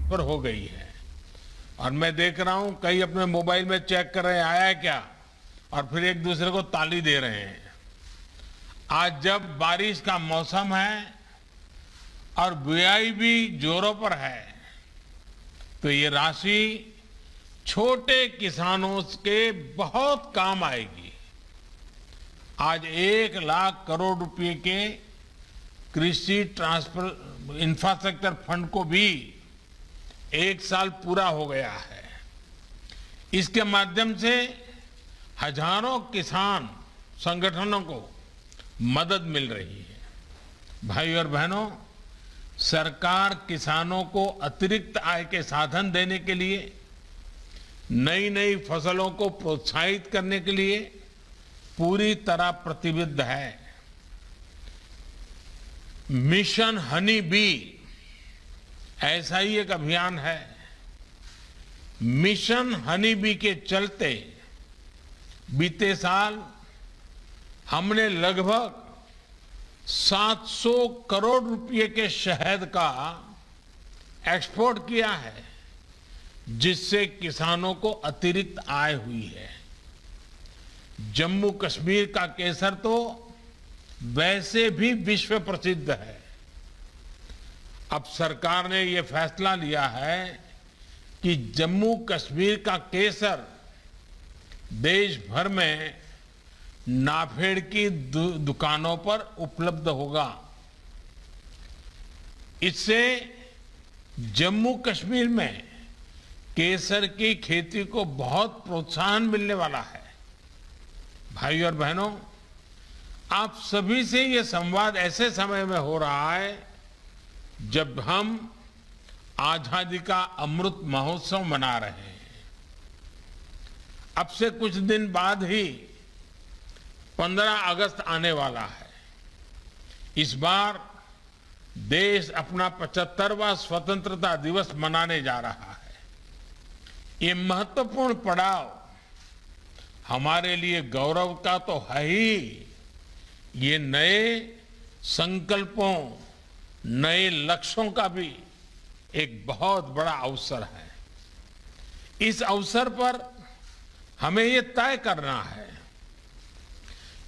Transfer हो गई है। और मैं देख रहा हूं कई अपने मोबाइल में चेक कर रहे हैं आया है क्या, और फिर एक दूसरे को ताली दे रहे हैं। आज जब बारिश का मौसम है और बुआई भी जोरों पर है, तो ये राशि छोटे किसानों के बहुत काम आएगी। आज 1 लाख करोड़ रुपए के कृषि ट्रांसफर इंफ्रास्ट्रक्चर फंड को भी 1 साल पूरा हो गया है। इसके माध्यम से हजारों किसान संगठनों को मदद मिल रही है। भाई और बहनों, सरकार किसानों को अतिरिक्त आय के साधन देने के लिए, नई नई फसलों को प्रोत्साहित करने के लिए पूरी तरह प्रतिबद्ध है। मिशन हनी बी ऐसा ही एक अभियान है। मिशन हनी बी के चलते बीते साल हमने लगभग 700 करोड़ रुपए के शहद का एक्सपोर्ट किया है, जिससे किसानों को अतिरिक्त आय हुई है। जम्मू कश्मीर का केसर तो वैसे भी विश्व प्रसिद्ध है। अब सरकार ने यह फैसला लिया है कि जम्मू कश्मीर का केसर देश भर में नाफेड की दुकानों पर उपलब्ध होगा। इससे जम्मू कश्मीर में केसर की खेती को बहुत प्रोत्साहन मिलने वाला है। भाई और बहनों, आप सभी से यह संवाद ऐसे समय में हो रहा है जब हम आजादी का अमृत महोत्सव मना रहे हैं। अब से कुछ दिन बाद ही 15 अगस्त आने वाला है। इस बार देश अपना 75वां स्वतंत्रता दिवस मनाने जा रहा है। ये महत्वपूर्ण पड़ाव हमारे लिए गौरव का तो है ही, ये नए संकल्पों, नए लक्ष्यों का भी एक बहुत बड़ा अवसर है। इस अवसर पर हमें ये तय करना है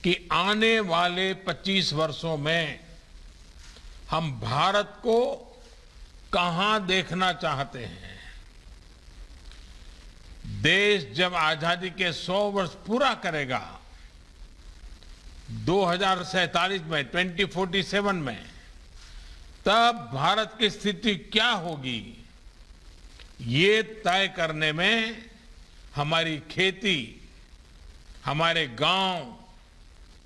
कि आने वाले 25 वर्षों में हम भारत को कहां देखना चाहते हैं। देश जब आजादी के 100 वर्ष पूरा करेगा, 2047 में, 2047 में, तब भारत की स्थिति क्या होगी, ये तय करने में हमारी खेती, हमारे गांव,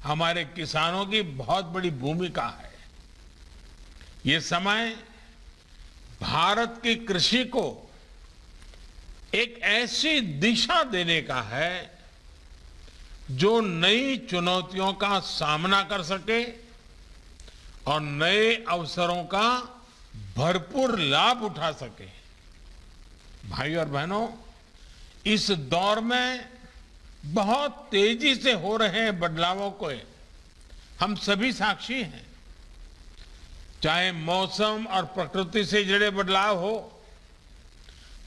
हमारे किसानों की बहुत बड़ी भूमिका है। ये समय भारत की कृषि को एक ऐसी दिशा देने का है जो नई चुनौतियों का सामना कर सके और नए अवसरों का भरपूर लाभ उठा सके। भाई और बहनों, इस दौर में बहुत तेजी से हो रहे बदलावों को हम सभी साक्षी हैं। चाहे मौसम और प्रकृति से जुड़े बदलाव हो,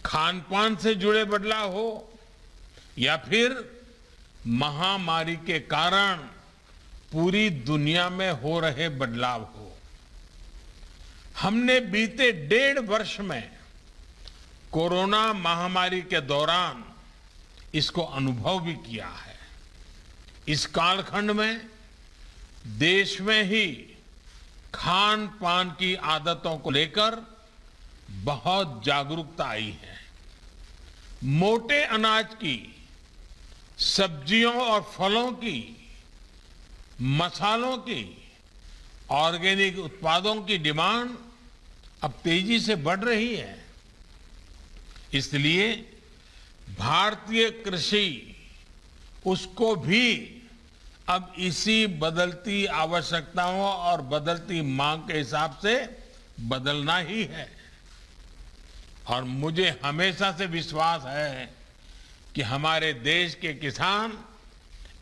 खान पान से जुड़े बदलाव हो, या फिर महामारी के कारण पूरी दुनिया में हो रहे बदलाव हो। हमने बीते 1.5 वर्ष में कोरोना महामारी के दौरान इसको अनुभव भी किया है। इस कालखंड में देश में ही खान पान की आदतों को लेकर बहुत जागरूकता आई है। मोटे अनाज की, सब्जियों और फलों की, मसालों की, ऑर्गेनिक उत्पादों की डिमांड अब तेजी से बढ़ रही है। इसलिए भारतीय कृषि, उसको भी अब इसी बदलती आवश्यकताओं और बदलती मांग के हिसाब से बदलना ही है। और मुझे हमेशा से विश्वास है कि हमारे देश के किसान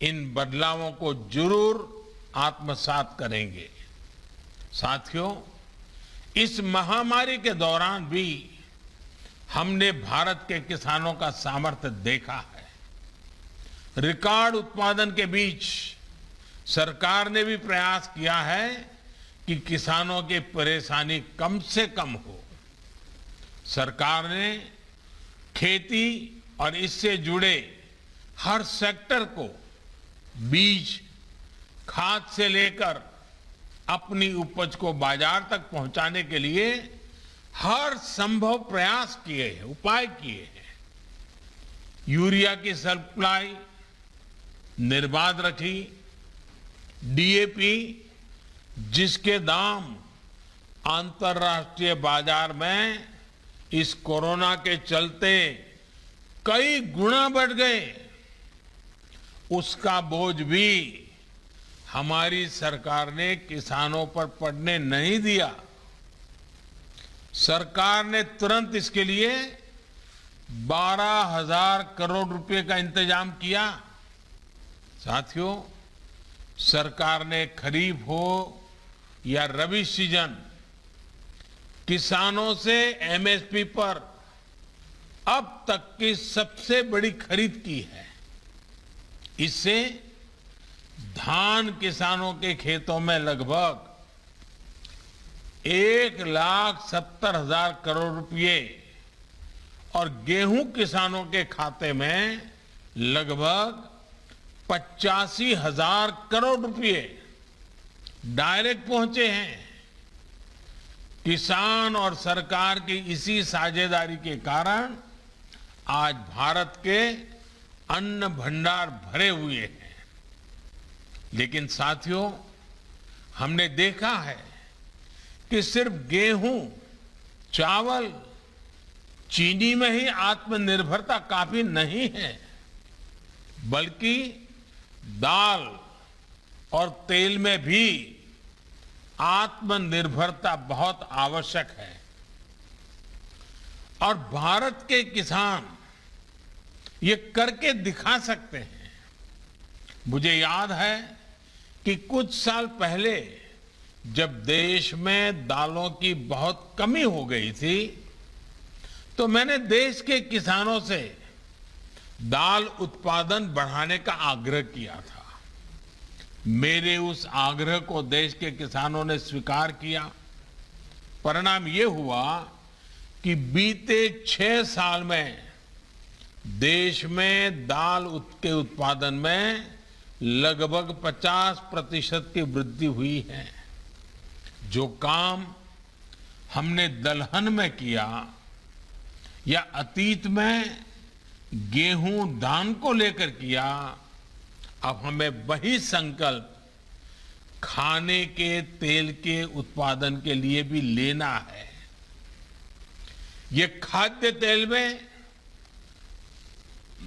इन बदलावों को जरूर आत्मसात करेंगे। साथियों, इस महामारी के दौरान भी हमने भारत के किसानों का सामर्थ्य देखा है। रिकॉर्ड उत्पादन के बीच सरकार ने भी प्रयास किया है कि किसानों की परेशानी कम से कम हो। सरकार ने खेती और इससे जुड़े हर सेक्टर को बीज, खाद से लेकर अपनी उपज को बाजार तक पहुंचाने के लिए हर संभव प्रयास किए हैं, उपाय किए हैं। यूरिया की सप्लाई निर्बाध रखी, डीएपी जिसके दाम अंतर्राष्ट्रीय बाजार में इस कोरोना के चलते कई गुना बढ़ गए, उसका बोझ भी हमारी सरकार ने किसानों पर पड़ने नहीं दिया। सरकार ने तुरंत इसके लिए 12,000 करोड़ रुपए का इंतजाम किया। साथियों, सरकार ने खरीफ हो या रबी सीजन, किसानों से एमएसपी पर अब तक की सबसे बड़ी खरीद की है। इससे धान किसानों के खेतों में लगभग 1,70,000 करोड़ रुपए और गेहूं किसानों के खाते में लगभग 85,000 करोड़ रुपए डायरेक्ट पहुंचे हैं। किसान और सरकार की इसी साझेदारी के कारण आज भारत के अन्न भंडार भरे हुए हैं। लेकिन साथियों, हमने देखा है कि सिर्फ गेहूं, चावल, चीनी में ही आत्मनिर्भरता काफी नहीं है, बल्कि दाल और तेल में भी आत्मनिर्भरता बहुत आवश्यक है। और भारत के किसान ये करके दिखा सकते हैं। मुझे याद है कि कुछ साल पहले जब देश में दालों की बहुत कमी हो गई थी, तो मैंने देश के किसानों से दाल उत्पादन बढ़ाने का आग्रह किया था। मेरे उस आग्रह को देश के किसानों ने स्वीकार किया। परिणाम ये हुआ कि बीते 6 साल में देश में दाल के उत्पादन में लगभग 50% की वृद्धि हुई है। जो काम हमने दलहन में किया या अतीत में गेहूं धान को लेकर किया, अब हमें वही संकल्प खाने के तेल के उत्पादन के लिए भी लेना है। ये खाद्य तेल में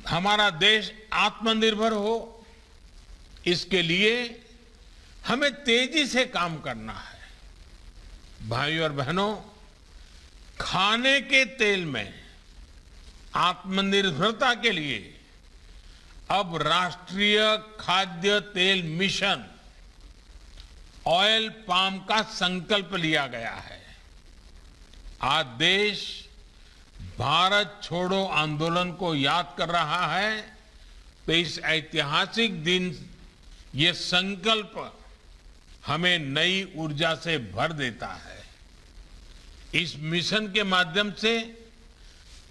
हमारा देश आत्मनिर्भर हो, इसके लिए हमें तेजी से काम करना है। भाइयों और बहनों, खाने के तेल में आत्मनिर्भरता के लिए अब राष्ट्रीय खाद्य तेल मिशन ऑयल पाम का संकल्प लिया गया है। आज देश भारत छोड़ो आंदोलन को याद कर रहा है, तो इस ऐतिहासिक दिन ये संकल्प हमें नई ऊर्जा से भर देता है। इस मिशन के माध्यम से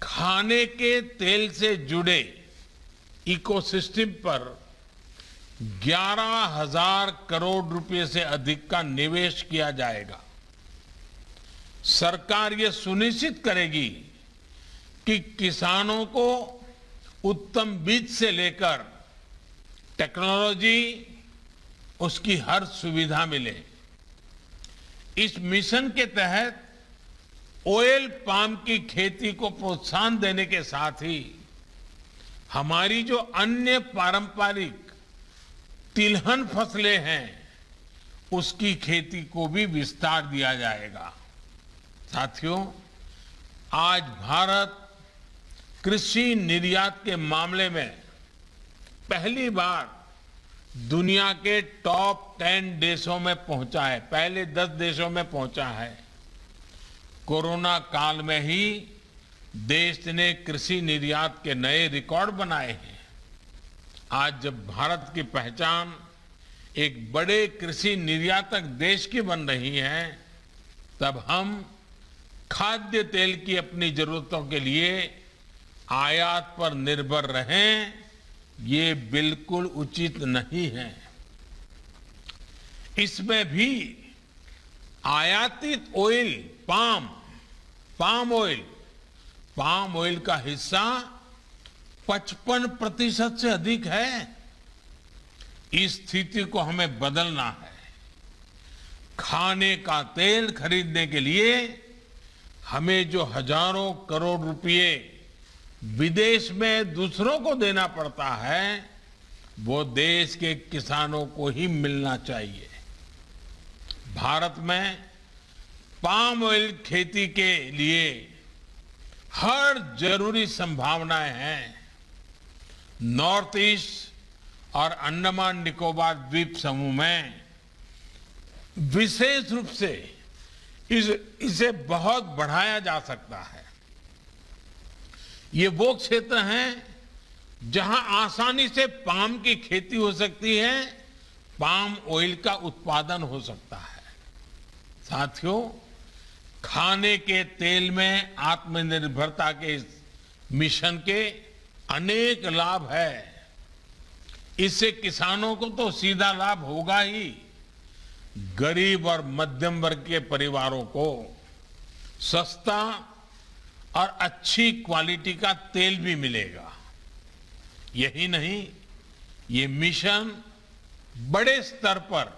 खाने के तेल से जुड़े इकोसिस्टम पर 11,000 करोड़ रुपए से अधिक का निवेश किया जाएगा। सरकार ये सुनिश्चित करेगी कि किसानों को उत्तम बीज से लेकर टेक्नोलॉजी, उसकी हर सुविधा मिले। इस मिशन के तहत ऑयल पाम की खेती को प्रोत्साहन देने के साथ ही हमारी जो अन्य पारंपरिक तिलहन फसलें हैं, उसकी खेती को भी विस्तार दिया जाएगा। साथियों, आज भारत कृषि निर्यात के मामले में पहली बार दुनिया के टॉप 10 देशों में पहुंचा है, पहले 10 देशों में पहुंचा है। कोरोना काल में ही देश ने कृषि निर्यात के नए रिकॉर्ड बनाए हैं। आज जब भारत की पहचान एक बड़े कृषि निर्यातक देश की बन रही है, तब हम खाद्य तेल की अपनी जरूरतों के लिए आयात पर निर्भर रहें, ये बिल्कुल उचित नहीं है। इसमें भी आयातित ऑयल, पाम ऑयल का हिस्सा 55% से अधिक है। इस स्थिति को हमें बदलना है। खाने का तेल खरीदने के लिए हमें जो हजारों करोड़ रुपए विदेश में दूसरों को देना पड़ता है, वो देश के किसानों को ही मिलना चाहिए। भारत में पाम ऑयल खेती के लिए हर जरूरी संभावनाएं हैं। नॉर्थ ईस्ट और अंडमान निकोबार द्वीप समूह में विशेष रूप से इसे बहुत बढ़ाया जा सकता है। ये वो क्षेत्र हैं जहां आसानी से पाम की खेती हो सकती है, पाम ऑयल का उत्पादन हो सकता है। साथियों, खाने के तेल में आत्मनिर्भरता के इस मिशन के अनेक लाभ है। इससे किसानों को तो सीधा लाभ होगा ही, गरीब और मध्यम वर्ग के परिवारों को सस्ता और अच्छी क्वालिटी का तेल भी मिलेगा। यही नहीं, ये मिशन बड़े स्तर पर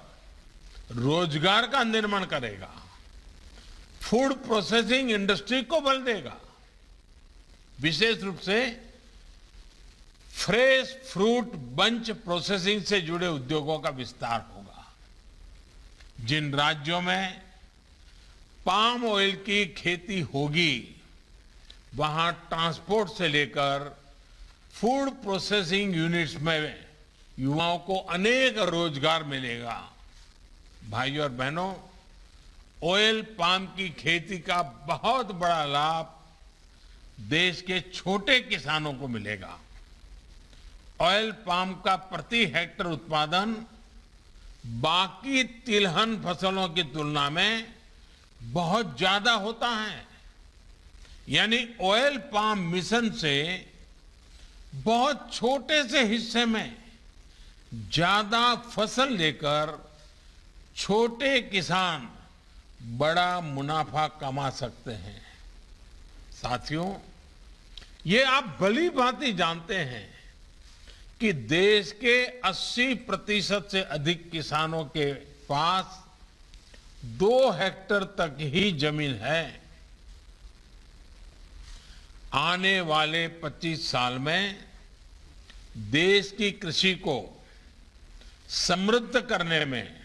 रोजगार का निर्माण करेगा, फूड प्रोसेसिंग इंडस्ट्री को बल देगा। विशेष रूप से फ्रेश फ्रूट बंच प्रोसेसिंग से जुड़े उद्योगों का विस्तार होगा। जिन राज्यों में पाम ऑयल की खेती होगी, वहां ट्रांसपोर्ट से लेकर फूड प्रोसेसिंग यूनिट्स में युवाओं को अनेक रोजगार मिलेगा। भाइयों और बहनों, ऑयल पाम की खेती का बहुत बड़ा लाभ देश के छोटे किसानों को मिलेगा। ऑयल पाम का प्रति हेक्टेयर उत्पादन बाकी तिलहन फसलों की तुलना में बहुत ज्यादा होता है। यानी ऑयल पाम मिशन से बहुत छोटे से हिस्से में ज्यादा फसल लेकर छोटे किसान बड़ा मुनाफा कमा सकते हैं। साथियों, ये आप भली भांति जानते हैं कि देश के 80% से अधिक किसानों के पास 2 हेक्टेयर तक ही जमीन है। आने वाले 25 साल में देश की कृषि को समृद्ध करने में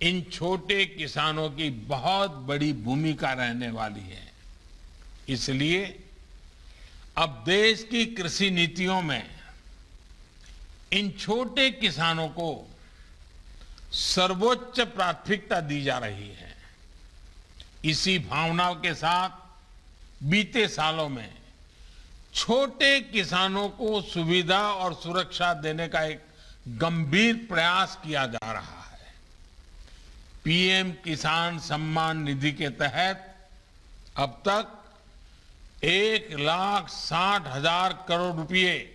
इन छोटे किसानों की बहुत बड़ी भूमिका रहने वाली है। इसलिए अब देश की कृषि नीतियों में इन छोटे किसानों को सर्वोच्च प्राथमिकता दी जा रही है। इसी भावना के साथ बीते सालों में छोटे किसानों को सुविधा और सुरक्षा देने का एक गंभीर प्रयास किया जा रहा है। पीएम किसान सम्मान निधि के तहत अब तक 1,60,000 करोड़ रुपए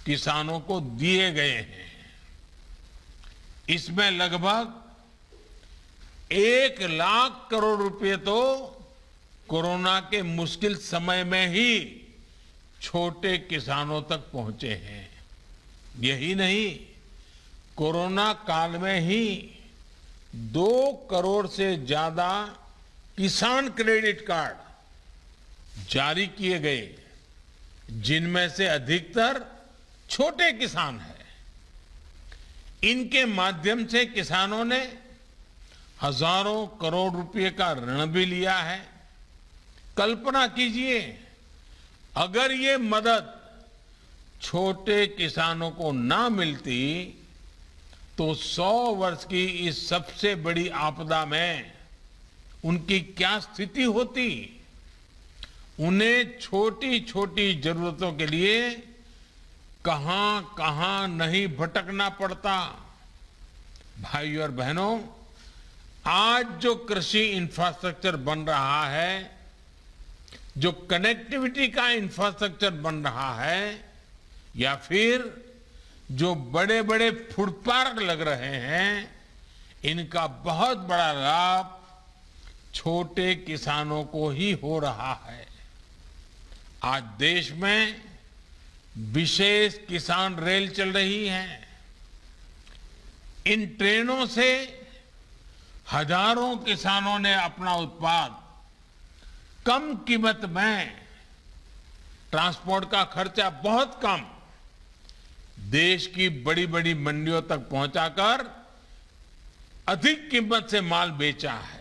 किसानों को दिए गए हैं। इसमें लगभग 1 लाख करोड़ रुपए तो कोरोना के मुश्किल समय में ही छोटे किसानों तक पहुंचे हैं। यही नहीं, कोरोना काल में ही 2 करोड़ से ज्यादा किसान क्रेडिट कार्ड जारी किए गए, जिनमें से अधिकतर छोटे किसान हैं। इनके माध्यम से किसानों ने हजारों करोड़ रुपए का ऋण भी लिया है। कल्पना कीजिए, अगर ये मदद छोटे किसानों को ना मिलती तो 100 वर्ष की इस सबसे बड़ी आपदा में उनकी क्या स्थिति होती। उन्हें छोटी छोटी जरूरतों के लिए कहां कहां नहीं भटकना पड़ता। भाइयों और बहनों, आज जो कृषि इंफ्रास्ट्रक्चर बन रहा है, जो कनेक्टिविटी का इंफ्रास्ट्रक्चर बन रहा है, या फिर जो बड़े बड़े फूड पार्क लग रहे हैं, इनका बहुत बड़ा लाभ छोटे किसानों को ही हो रहा है। आज देश में विशेष किसान रेल चल रही है। इन ट्रेनों से हजारों किसानों ने अपना उत्पाद कम कीमत में, ट्रांसपोर्ट का खर्चा बहुत कम, देश की बड़ी बड़ी मंडियों तक पहुंचाकर अधिक कीमत से माल बेचा है।